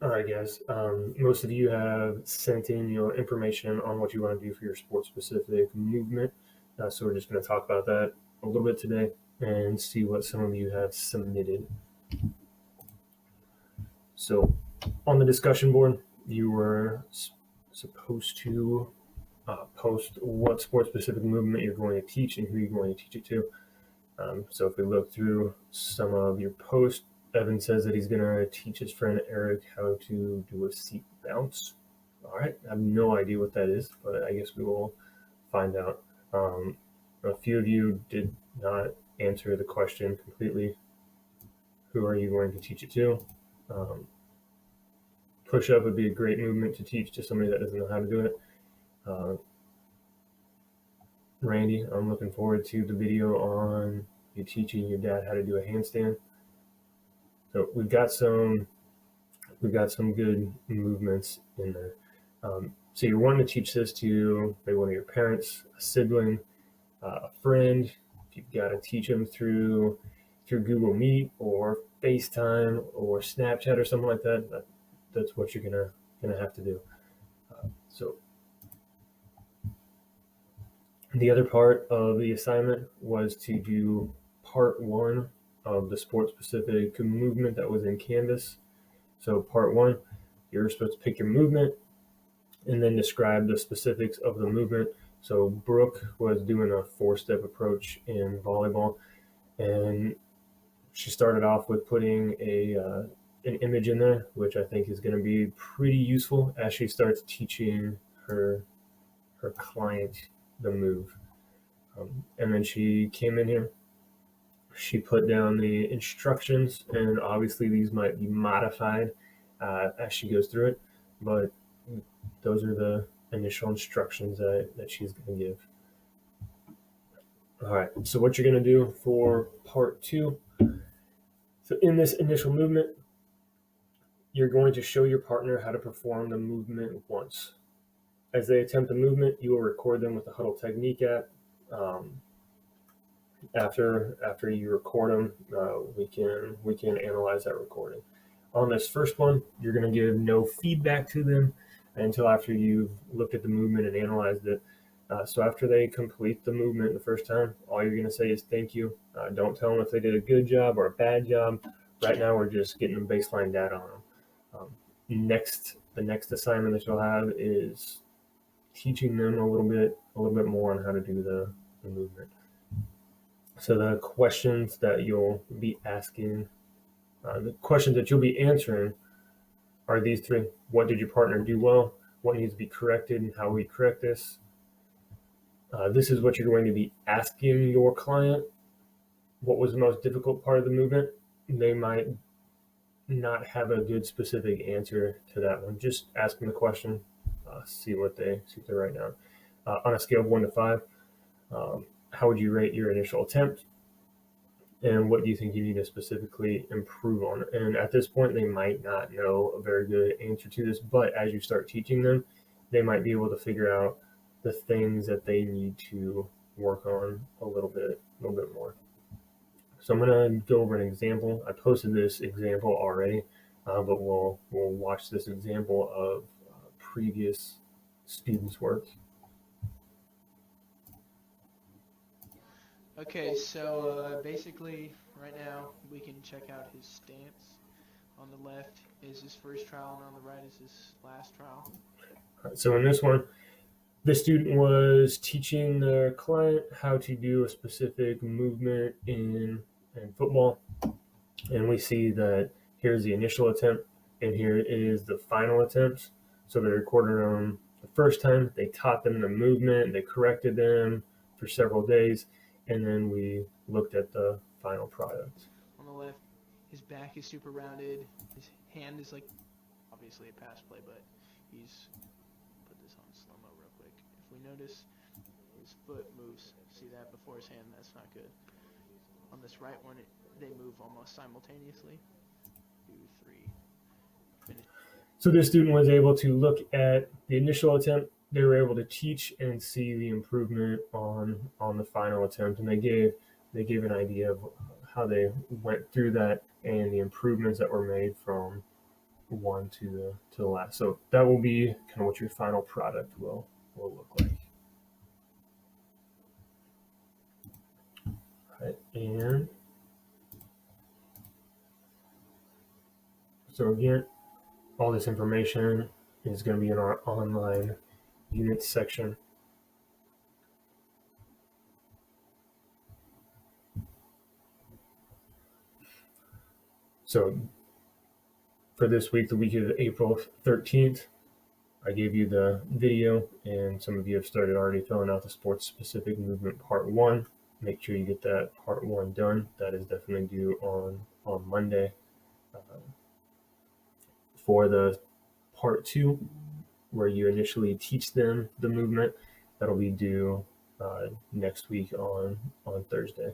All right, guys. Most of you have sent in your information on what you want to do for your sport-specific movement. So we're just going to talk about that a little bit today and see what some of you have submitted. So on the discussion board, you were supposed to post what sport-specific movement you're going to teach and who you're going to teach it to. So if we look through some of your posts, Evan says that he's going to teach his friend Eric how to do a seat bounce. All right, I have no idea what that is, but I guess we will find out. A few of you did not answer the question completely. Who are you going to teach it to? Push up would be a great movement to teach to somebody that doesn't know how to do it. Uh, Randy, I'm looking forward to the video on you teaching your dad how to do a handstand. So we've got some good movements in there. So you're wanting to teach this to maybe one of your parents, a sibling, a friend. If you've got to teach them through Google Meet or FaceTime or Snapchat or something like that, that's what you're gonna have to do. So the other part of the assignment was to do part one of the sport specific movement that was in Canvas. So part one, you're supposed to pick your movement and then describe the specifics of the movement. So Brooke was doing a four-step approach in volleyball, and she started off with putting an image in there, which I think is going to be pretty useful as she starts teaching her client the move. And then she came in here. She put down the instructions, and obviously these might be modified as she goes through it, but those are the initial instructions that she's going to give. All right, so what you're going to do for part two. So in this initial movement, you're going to show your partner how to perform the movement once. As they attempt the movement, you will record them with the Huddle Technique app. Um, after you record them, we can analyze that recording. On this first one, you're going to give no feedback to them until after you've looked at the movement and analyzed it. So after they complete the movement the first time, all you're going to say is thank you. Don't tell them if they did a good job or a bad job. Right now, we're just getting the baseline data on them. The next assignment that you'll have is teaching them a little bit more on how to do the movement. So the questions that you'll be asking, the questions that you'll be answering are these three. What did your partner do well? What needs to be corrected and how we correct this? This is what you're going to be asking your client. What was the most difficult part of the movement? They might not have a good specific answer to that one. Just ask them the question, see what they write down. On a scale of 1 to 5, how would you rate your initial attempt? And what do you think you need to specifically improve on? And at this point, they might not know a very good answer to this, but as you start teaching them, they might be able to figure out the things that they need to work on a little bit more. So I'm going to go over an example. I posted this example already, but we'll watch this example of previous students' work. Okay, so basically, right now we can check out his stance. On the left is his first trial, and on the right is his last trial. So in this one, the student was teaching their client how to do a specific movement in football, and we see that here's the initial attempt, and here is the final attempt. So they recorded them the first time, they taught them the movement, they corrected them for several days, and then we looked at the final product. On the left, his back is super rounded. His hand is like obviously a pass play, but he's put this on slow mo real quick. If we notice, his foot moves. See that before his hand? That's not good. On this right one, they move almost simultaneously. 2, 3. Finish. So this student was able to look at the initial attempt. They were able to teach and see the improvement on the final attempt, and they gave an idea of how they went through that and the improvements that were made from one to the last. So that will be kind of what your final product will look like. All right, and so again, all this information is going to be in our online units section. So for this week, the week of April 13th, I gave you the video, and some of you have started already filling out the sports specific movement part 1. Make sure you get that part 1 done. That is definitely due on Monday. For the part 2, where you initially teach them the movement, that'll be due next week on Thursday.